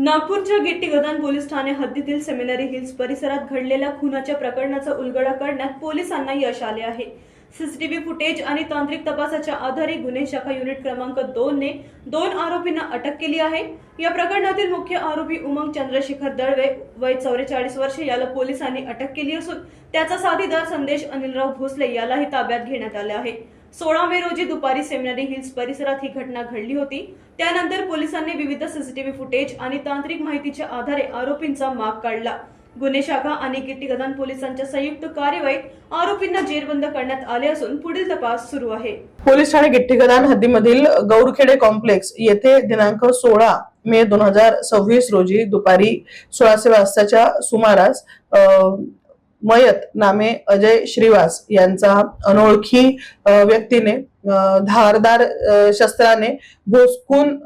नागपूरच्या गिट्टी गदान पोलीस ठाणे हद्दीतील सेमिनरी हिल्स परिसरात घडलेल्या खुनाच्या प्रकरणाचा उलगडा करण्यात पोलिसांना यश आले आहे। सीसीटीव्ही फुटेज आणि तांत्रिक तपासाच्या आधारे गुन्हे शाखा युनिट क्रमांक 2 ने 2 आरोपींना अटक केली आहे। या प्रकरणातील मुख्य आरोपी उमंग चंद्रशेखर दळवे वय 44 वर्षे याला पोलिसांनी अटक केली असून त्याचा साथीदार संदेश अनिलराव भोसले यालाही ताब्यात घेण्यात आले आहे। 16 मे रोजी दुपारी सेमिनरी हिल्स परिसरात ही घटना घडली होती। त्यानंतर पोलिसांनी विविध सीसीटीव्ही फुटेज आणि तांत्रिक माहितीच्या आधारे आरोपींचा माग काढला। गुन्हे शाखा आणि गिट्टी गदान पोलिसांच्या संयुक्त कार्यवाहीत आरोपींना जेरबंद करण्यात आले असून पुढील तपास सुरू आहे। पोलीस ठाणे गिट्टी गदान हद्दीमधील गौरखेडे कॉम्प्लेक्स येथे दिनांक 16 मे 2026 रोजी दुपारी 16 वाजताच्या सुमारास मयत नामे अजय श्रीवास यांचा अनोळखी व्यक्तीने धारदार शस्त्राने भोसकून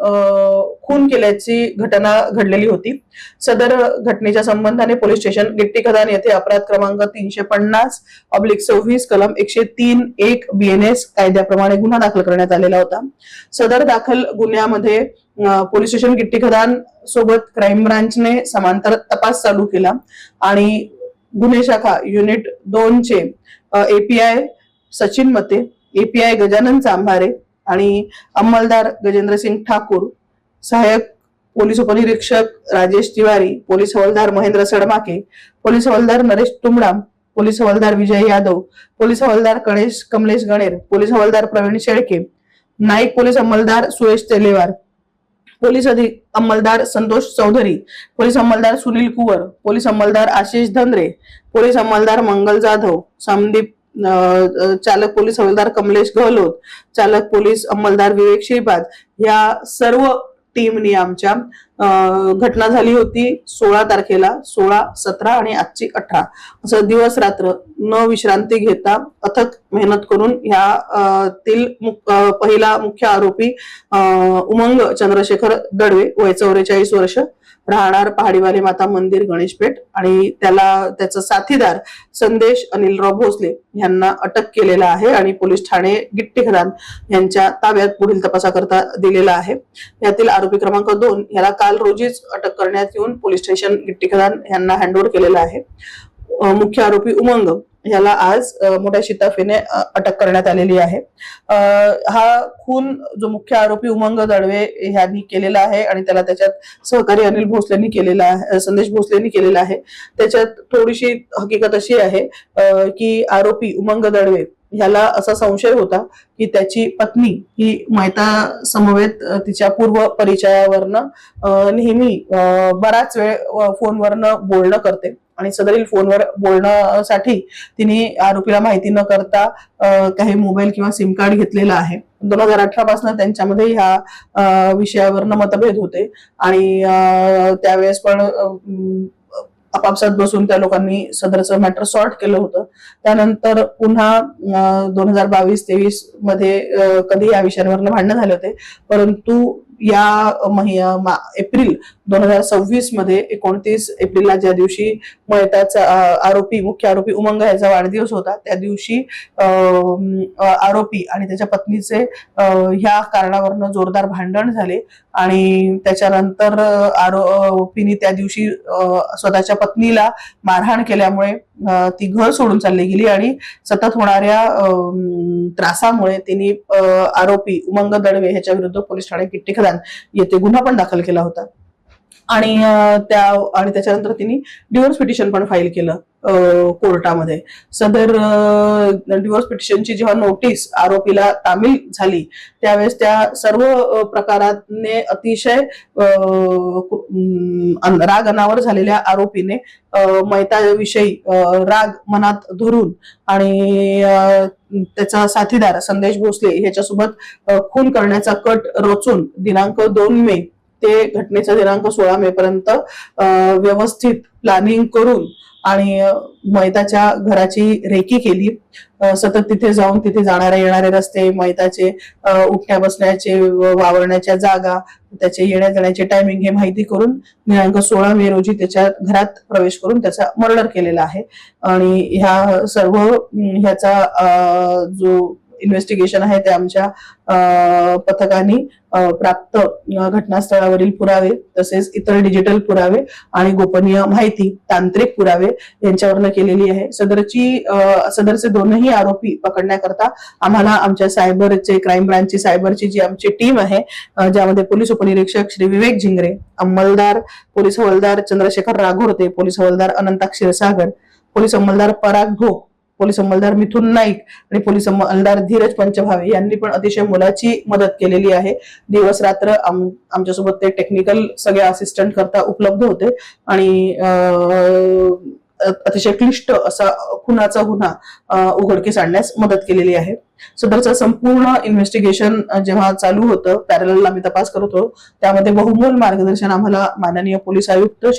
खून केल्याची घटना घडलेली होती। सदर घटनेच्या संबंधाने पोलीस स्टेशन गिट्टी गदान येथे अपराध क्रमांक 350/26 कलम 103(1) BNS कायद्याप्रमाणे गुन्हा दाखल करण्यात आलेला होता। सदर दाखल गुन्ह्यामध्ये पोलीस स्टेशन गिट्टी गदान सोबत क्राईम ब्रांचने समांतर तपास चालू केला आणि गुन्हे शाखा युनिट 2 चे API सचिन मते, API गजानन चांभारे आणि अंमलदार गजेंद्रसिंग ठाकूर, सहाय्यक पोलीस उपनिरीक्षक राजेश तिवारी, पोलीस हवालदार महेंद्र सडमाके, पोलीस हवालदार नरेश तुंबडाम, पोलीस हवालदार विजय यादव, पोलीस हवालदार कमलेश गणेर, पोलीस हवालदार प्रवीण शेळके, नाईक पोलीस अंमलदार सुरेश तेलेवार, पोलीस अंमलदार संतोष चौधरी, पोलीस अंमलदार सुनील कुवर, पोलीस अंमलदार आशिष धंद्रे, पोलीस अंमलदार मंगल जाधव, संदीप चालक पोलीस हवालदार कमलेश गहलोत, चालक पोलीस अंमलदार विवेक श्रीपाद या सर्व टीमनी आमच्या घटना झाली होती 16 तारखेला 16, 17 आणि आजची 18 असं दिवस रात्र न विश्रांती घेता अथक मेहनत करून पहिला मुख्य आरोपी उमंग चंद्रशेखर दळवे वय 44 वर्ष राहणार पहाडीवाले माता मंदिर गणेशपेठ आणि त्याचा साथीदार संदेश अनिलराव भोसले यांना अटक केलेला आहे आणि पोलीस ठाणे गिट्टी गदान यांच्या ताब्यात पुढील तपासाकरता दिलेला आहे। यातील आरोपी क्रमांक 2 याला काल रोजीच अटक करण्यात येऊन पोलीस स्टेशन गिट्टी गदान यांना हँडओव्हर केलेला आहे। मुख्य आरोपी उमंग याला आज मोठ्या शिताफीने अटक करण्यात आलेली आहे। हा खून जो मुख्य आरोपी उमंग दळवे यांनी केलेला आहे आणि त्याला त्याच्यात सहकारी अनिल भोसलेंनी केलेला आहे, संदेश भोसलेंनी केलेला आहे। त्याच्यात थोडीशी हकीकत अशी आहे की आरोपी उमंग दळवे ह्याला असा संशय होता की त्याची पत्नी ही मैता समवेत तिच्या पूर्व परिचयावरनं नेहमी बराच वेळ फोनवरनं बोलणं करते आणि सदरील फोनवर बोलण्यासाठी तिने आरोपीला माहिती न करता काही मोबाईल किंवा सिम कार्ड घेतलेला आहे। 2018 पासून त्यांच्यामध्ये ह्या विषयावरनं मतभेद होते आणि त्यावेळेस पण आपापसात बसून त्या लोकांनी सदरचं मॅटर सॉर्ट केलं होतं। त्यानंतर पुन्हा 2022-23 मध्ये कधी या विषयांवरनं भांडणं झाले होते, परंतु या एप्रिल 2026 मध्ये 29 एप्रिलला ज्या दिवशी मयताचा मुख्य आरोपी उमंग याचा वाढदिवस होता त्या दिवशी आरोपी आणि त्याच्या पत्नीचे ह्या कारणावरनं जोरदार भांडण झाले आणि त्याच्यानंतर आरोपीने त्या दिवशी स्वतःच्या पत्नीला मारहाण केल्यामुळे ती घर सोडून चालली गेली आणि सतत होणाऱ्या त्रासामुळे तिने आरोपी उमंग दळवे ह्याच्या विरुद्ध पोलीस ठाणे गिट्टी गदान येथे गुन्हा पण दाखल केला होता आणि त्याच्यानंतर तिने डिव्होर्स पिटिशन पण फाईल केलं कोर्टामध्ये। सदर डिव्होर्स पिटिशनची जेव्हा नोटीस आरोपीला तामील झाली त्यावेळेस त्या सर्व प्रकाराने अतिशय राग अनावर झालेल्या आरोपीने मैताविषयी राग मनात धरून आणि त्याचा साथीदार संदेश भोसले ह्याच्यासोबत खून करण्याचा कट रचून दिनांक 2 मे ते घटनेचा दिनांक 16 मे पर्यंत व्यवस्थित प्लॅनिंग करून आणि मैताच्या घराची रेकी केली। सतत तिथे जाऊन तिथे जाणारे येणारे रस्ते, मैताचे उठण्या बसण्याचे वावरण्याच्या जागा, त्याचे येण्या जाण्याचे टायमिंग हे माहिती करून दिनांक 16 मे रोजी त्याच्या घरात प्रवेश करून त्याचा मर्डर केलेला आहे आणि ह्याचा जो इन्व्हेस्टिगेशन आहे ते आमच्या पथकाने प्राप्त घटनास्थळावरील पुरावे तसेच इतर डिजिटल पुरावे आणि गोपनीय माहिती तांत्रिक पुरावे यांच्यावरनं केलेली आहे. सदरचे दोनही आरोपी पकडण्याकरता आम्हाला आमच्या सायबरचे क्राईम ब्रांचची सायबरची जी आमची टीम आहे ज्यामध्ये पोलीस उपनिरीक्षक श्री विवेक झिंगरे, अंमलदार पोलीस हवालदार चंद्रशेखर राघोरते, पोलीस हवालदार अनंता क्षीरसागर, पोलीस अंमलदार पराग भोग, पोलीस अंमलदार मिथुन नाईक आणि पोलीस अंमलदार धीरज पंचभावे यांनी पण अतिशय मोलाची मदत केलेली आहे. दिवस रात्र आमच्यासोबत ते टेक्निकल सगळे असिस्टंट करता उपलब्ध होते आणि अतिशय क्लिष्ट असा खुनाचा गुन्हा उघडकीस आणण्यास मदत केलेली आहे. सदरचं संपूर्ण इन्व्हेस्टिगेशन जेव्हा चालू होतं, पॅरलल आम्ही तपास करत होतो, त्यामध्ये बहुमोल मार्गदर्शन आम्हाला माननीय पोलीस आयुक्त doctor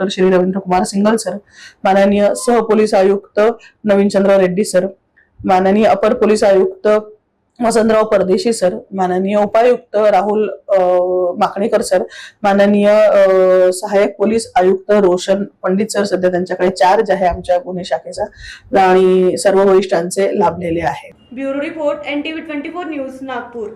Shri Ravindra Kumar single sir, माननीय सहपोलीस आयुक्त नवीनचंद्र रेड्डी सर, माननीय अपर पोलीस आयुक्त वसंतराव परदेशी सर, माननीय उपायुक्त राहुल माकणेकर सर, माननीय सहाय्यक पोलीस आयुक्त रोशन पंडित सर, सध्या त्यांच्याकडे चार्ज आहे आमच्या गुन्हे शाखेचा, आणि सर्व वरिष्ठांचे लाभलेले आहे. Bureau report NTV 24 news Nagpur.